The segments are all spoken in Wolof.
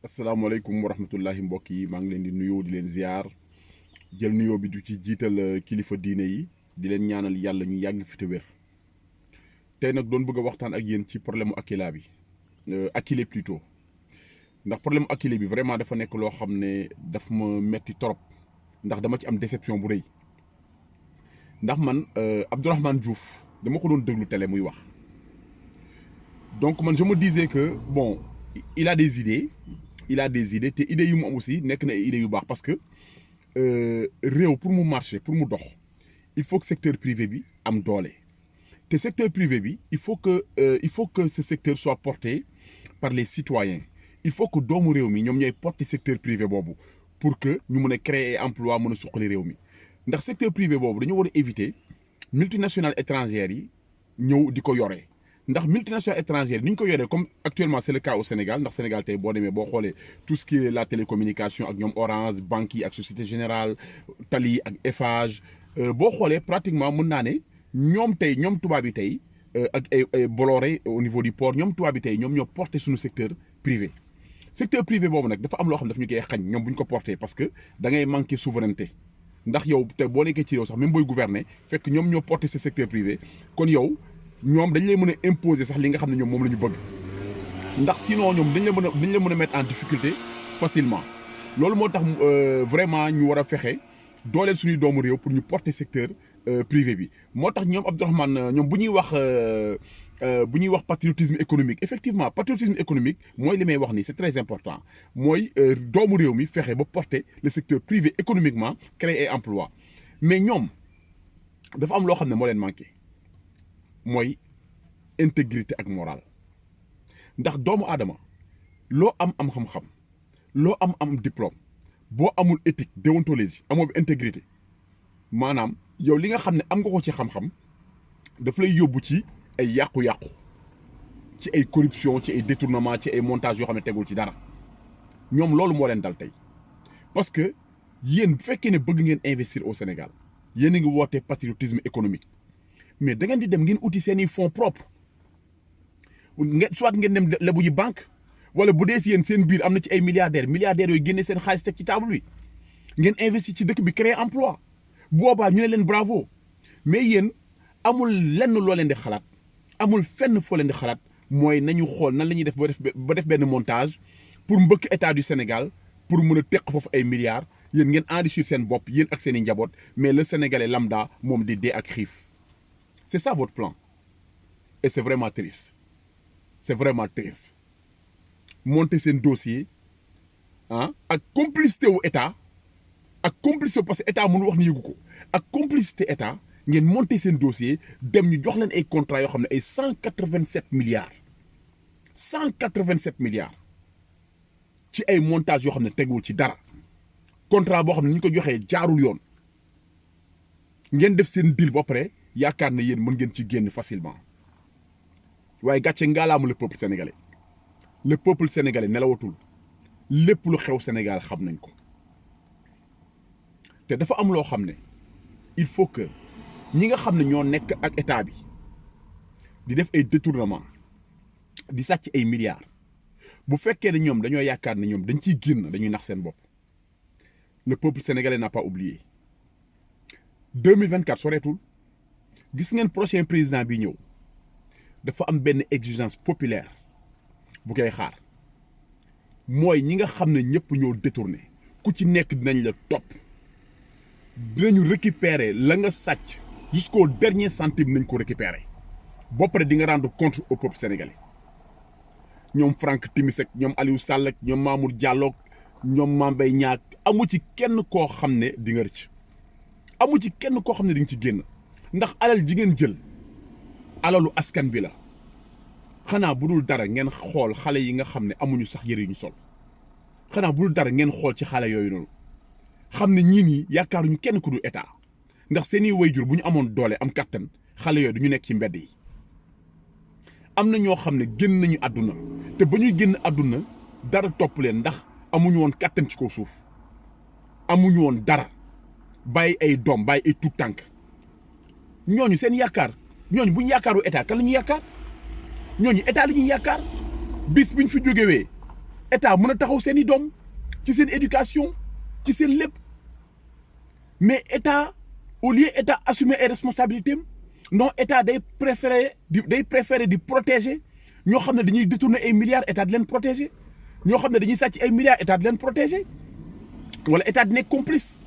asalaamaaleykum wa rahmatullahi mbokk yi maa ngi leen di nuyoo di leen ziar jël nuyoo bi du ci jiital kilifa diine yi di leen ñaanal yàlla ñu yàgg fi te wér tey nag doon bëgg a waxtaan ak yéen ci problème mu Akilee bi Akilee plutôt ndax problème mu Akilee bi vraiment dafa nekk loo xam ne daf ma metti trop ndax dama ci am déception bu rëy ndax man Abdourahmane Diouf dama ko doon déglu télé muy wax donc man je me disais que bon il a des idées te idées yu mu am aussi nekk na ay idées yu baax parce que réew pour mu marcher pour mu dox il faut que secteur privé bi am doole te secteur privé bi il faut que ce secteur soit porté par les citoyens il faut que doomu réew mi ñoom ñooy porter secteur privé boobu pour que ñu mën a créer emploi mën a suqali réew mi ndax secteur privé boobu dañu war a éviter multinationales étrangères yi ñëw di ko yore. ndax multinationales étrangères ni ñu ko yoree comme actuellement c'est le cas au Sénégal ndax Sénégal tey boo demee boo xoolee tout ce qui est la télécommunication ak ñoom Orange banques yi ak Société Générale Tali ak Eiffage boo xoolee pratiquement mën naa ne ñoom tubaab yi tey ak ay Bolloré au niveau du port ñoom tubaab yi tey ñoom ñoo porté suñu secteur privé. secteur privé boobu nag dafa am loo xam daf ñu koy xañ ñoom bu ñu ko porté parce que da ngay manquer souveraineté ndax yow te boo nekkee ci réew sax même booy gouverner fekk ñoom ñoo porté ce secteur privé kon yow. ñoom dañ lay mën a imposer sax li nga xam ne ñoom moom la ñu bëgg ndax sinon ñoom dañ la mën a mettre en difficulté facilement loolu moo tax vraiment ñu war a fexe dooleel suñuy doomu réew pour ñu porter secteur privé bi moo tax ñoom Abdourahmane ñoom bu ñuy wax patriotisme économique effectivement patriotisme économique mooy li may wax nii c'est très important mooy doomu réew mi fexe ba porter le secteur privé économiquement créer emploi mais ñoom dafa am loo xam ne moo leen manqué. mooy intégrité ak morale ndax doomu aadama loo am xam-xam loo am diplôme boo amul éthique déontologie amoo intégrité maanaam yow li nga xam ne am nga ko ci xam-xam daf lay yóbbu ci ay yàqu-yàqu ci ay corruption ci ay détournement ci ay montage yoo xam ne tegul ci dara ñoom loolu moo leen dal tey parce que yéen bu fekkee ne bëgg ngeen investir au Sénégal yéen a ngi woote patriotisme économique mais da ngeen di dem ngeen uti seeni fonds propres soit ngeen dem lebu ji banque wala bu dee si yéen seen biir am na ci ay milliardaires yooyu génne seen xaalis teg ci table bi ngeen investir ci dëkk bi créer emploi boobaa ñu ne leen bravo mais yéen amul lenn loo leen di xalaat amul fenn foo leen di xalaat mooy nañu xool nan la ñuy def ba def benn montage pour mbëkk état du Sénégal pour mën a teq foofu ay milliards yéen ngeen enrichir seen bopp yéen ak seen i njaboot mais le Sénégalais lambda moom di dee ak xiif. C'est ça votre plan et c'est vraiment triste monter seen dossier ak complicité wu état ak complicité parce que état mënu wax ni yëgu ko ak complicité état ngeen monter seen dossier dem ñu jox leen ay contrats yoo xam ne ay 187 milliards ci ay montages yoo xam ne teguwul ci dara contrat boo xam ne ni ñu ko joxee jaarul yoon ngeen def seen deal ba pare. yaakaar na yéen mën ngeen ci génn facilement waaye gàcce ngaalaama le peuple sénégalais nelawatul lépp lu xew Sénégal xam nañ ko te dafa am loo xam ne il faut que ñi nga xam ne ñoo nekk ak état bi di def ay détournement di sàcc ay milliards bu fekkee ne ñoom dañoo yaakaar ne ñoom dañ ciy génn dañuy nax seen bopp le peuple sénégalais n'a pas oublié 2024 soreetul. gis ngeen prochain président bi ñëw dafa am benn exigence populaire bu koy xaar mooy ñi nga xam ne ñëpp ñoo détourné ku ci nekk dinañ la topp dinañu récupérer la nga sàcc jusqu'au dernier centime nañ ko récupérer ba pare di nga rendre compte au peuple sénégalais ñoom Franck Timis ak ñoom Aliou Sall ak ñoom Mamour Diallo ñoom Mame Mbaye Niang amu ci kenn koo xam ne di nga rëcc amu ci kenn koo xam ne di nga ci génn. ndax alal ji ngeen jël alalu askan bi la xanaa bu dul dara ngeen xool xale yi nga xam ne amuñu sax yëre yu ñu sol xanaa bu dul dara ngeen xool ci xale yooyu noonu xam ne ñii nii yaakaaruñu kenn ku dul état ndax seeni wayjur bu ñu amoon doole am kattan xale yooyu du ñu nekk ci mbedd yi am na ñoo xam ne génn nañu àdduna te ba ñuy génn àdduna dara topp leen ndax amuñu woon kattan ci kaw suuf amuñu woon dara bàyyi ay doom bàyyi ay tuut tànk ñooñu seen yaakaar ñooñu bu ñu yaakaaru état kan la ñuy yaakaar ñooñu état la ñuy yaakaar bis bu ñu fi jógewee état mën a taxaw seen i doom ci seen éducation ci seen lépp mais état au lieu état assumer ay responsabilités non état day préférer di protéger ñoo xam ne dañuy détourner ay milliards état di leen protéger ñoo xam ne dañuy sàcc ay milliards état di leen protéger wala état di nekk complice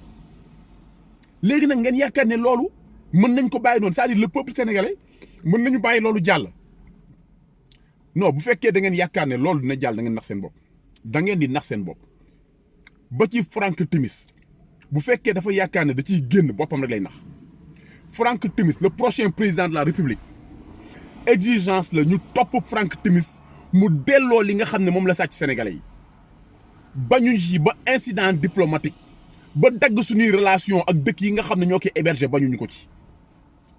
léegi nag ngeen yaakaar ne loolu mën nañ ko bàyyi noonu c'est-à-dire le peuple sénégalais mën nañu bàyyi loolu jàll non bu fekkee da ngeen yaakaar ne loolu dina jàll da ngeen nax seen bopp da ngeen di nax seen bopp ba ci Franck Timis bu fekkee dafa yaakaar ne da ciy génn boppam rek lay nax Franck Timis le prochain président de la République exigence la ñu topp Franck Timis mu delloo li nga xam ne moom la sàcc sénégalais yi bañu ci ba incident diplomatique ba dagg suñuy relation ak dëkk yi nga xam ne ñoo koy héberger bañuñu ko ci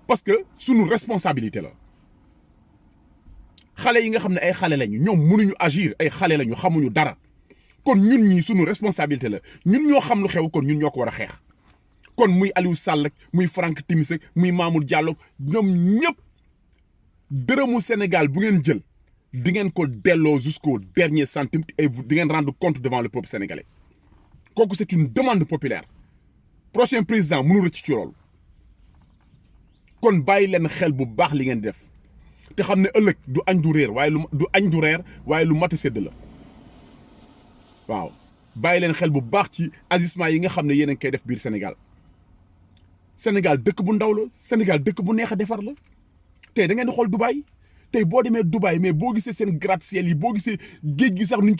parce que suñu responsabilité la xale yi nga xam ne ay xale lañu ñoom mënuñu agir ay xale lañu xamuñu dara kon ñun ñii suñu responsabilité la ñun ñoo xam lu xew kon ñun ñoo ko war a xeex kon muy Aliou Sall ak muy Franck Timis ak muy Mamour Diallo ñoom ñëpp dërëmu Sénégal bu ngeen jël di ngeen ko delloo jusqu'au dernier centime et di ngeen rendre compte devant le peuple sénégalais kooku c'est une demande populaire prochain président mënu rëcc ci loolu kon bàyyi leen xel bu baax li ngeen def te xam ne ëllëg du añ du réer waaye lu mat a sédd la waaw bàyyi leen xel bu baax ci agissement yi nga xam ne yéen a ngi koy def biir Sénégal dëkk bu ndaw la Sénégal dëkk bu neex a defar la tey da ngeen di xool Dubaï tey boo demee Dubaï mais boo gisee seen gratte-ciel yi boo gisee géej gi sax nuñ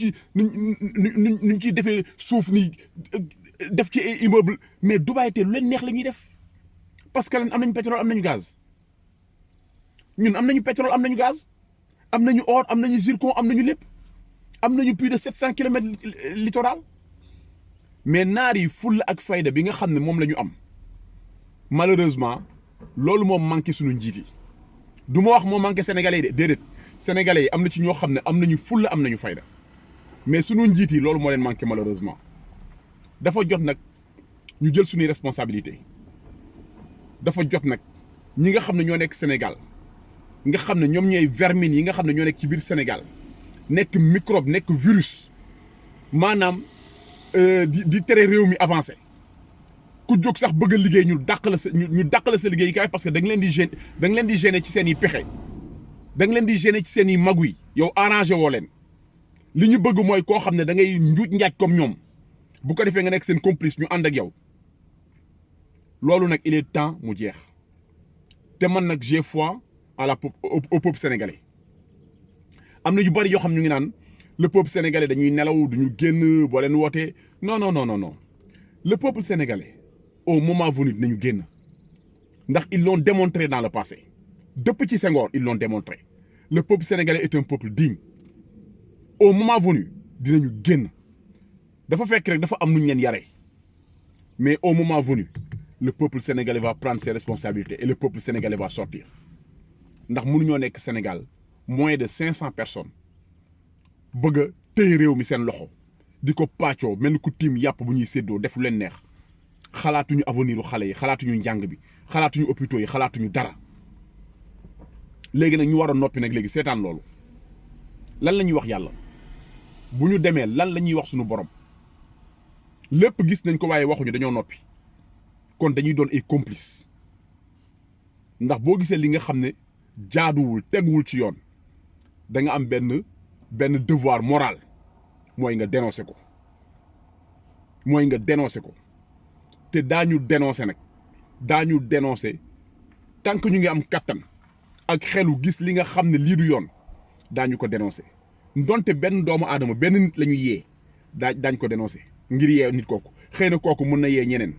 ciy defee suuf ni def ci ay immeuble mais Dubaï tey lu leen neex la ñuy def parce que leen am nañu pétrole am nañu gaz ñun am nañu pétrole am nañu gaz am nañu or am nañu zircon am nañu lépp am nañu plus de 700 kilomètres littoral mais naar yi fulla ak fayda bi nga xam ne moom la ñu am malheureusement loolu moom manqué suñu njiit yi du ma wax moo manqué sénégalais yi de déedéet sénégalais yi am na ci ñoo xam ne am nañu fulla am nañu fayda mais suñu njiit yi loolu moo leen manqué malheureusement dafa jot nag ñu jël suñuy responsabilité dafa jot nag ñi nga xam ne ñoo nekk Sénégal nga xam ne ñoom ñooy vermine yi nga xam ne ñoo nekk ci biir Sénégal nekk microbe nekk virus maanaam di tere réew mi avancé ku jóg sax bëgg a liggéey ñu dàq la sa liggéey kaay parce que da nga leen di gêner ci seen i pexe da nga leen di gêner ci seen i magu yi yow arrangé woo leen li ñu bëgg mooy koo xam ne da ngay njuuj njaaj comme ñoom bu ko defee nga nekk seen complice ñu ànd ak yow loolu nag il est temps mu jeex te man nag j'ai foi au peuple sénégalais am na yu bari yoo xam ñu ngi naan le peuple sénégalais dañuy nelaw duñu génn boo leen wootee non le peuple sénégalais au moment venu dinañu génn ndax ils l'ont démontré dans le passé depuis ci Senghor ils l'ont démontré le peuple sénégalais est un peuple digne au moment venu dinañu génn dafa fekk rek dafa am nu ñu leen yaree mais au moment venu le peuple sénégalais va prendre ses responsabilités et le peuple sénégalais va sortir ndax mënuñoo nekk Sénégal moins de 500 personnes bëgg a téye réew mi seen loxo di ko pàccoo mel ni ku tiim yàpp bu ñuy séddoo def lu leen neex xalaatuñu avenir u xale yi xalaatuñu njàng bi xalaatuñu hôpitaux yi xalaatuñu dara léegi nag ñu war a noppi nag léegi seetaan loolu lan la ñuy wax yàlla bu ñu demee lan la ñuy wax suñu borom lépp gis nañ ko waaye waxuñu dañoo noppi kon dañuy doon ay complice ndax boo gisee li nga xam ne jaaduwul teguwul ci yoon da nga am benn devoir moral mooy nga dénoncer ko te daañu dénoncer tant que ñu ngi am kattan ak xelu gis li nga xam ne lii du yoon daañu ko dénoncer ndonte benn doomu aadama benn nit la ñuy yee daañ ko dénoncer ngir yee nit kooku xëy na kooku mën na yee ñeneen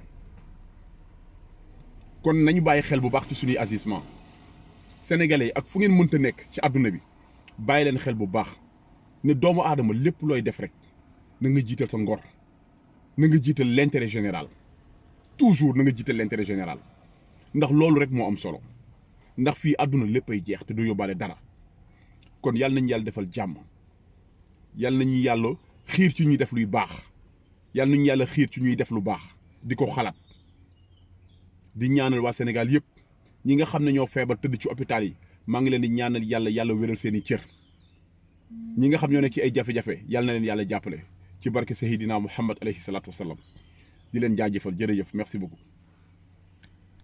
kon nañu bàyyi xel bu baax ci suñuy agissement sénégalais yi ak fu ngeen mënta nekk ci àdduna bi bàyyi leen xel bu baax ne doomu aadama lépp looy def rek na nga jiital sa ngor na nga jiital l'intérêt général toujours na nga jiital l'intérêt général ndax loolu rek moo am solo ndax fii àdduna léppay jeex te du yóbbaale dara kon yàlla nañu yàlla defal jàmm yàlla nañu yàlla xiir ci ñuy def luy baax yàlla nañu yàlla xiir ci ñuy def lu baax di ko xalaat di ñaanal waa Sénégal yëpp ñi nga xam ne ñoo feebar tëdd ci hôpital yi maa ngi leen di ñaanal yàlla wéral seeni cër ñi nga xam ñoo nekk ci ay jafe-jafe yàlla na leen yàlla jàppale ci barke Seydina Muhammad alayhi salaatu wasalaam di leen jaajëfal jërëjëf merci beaucoup.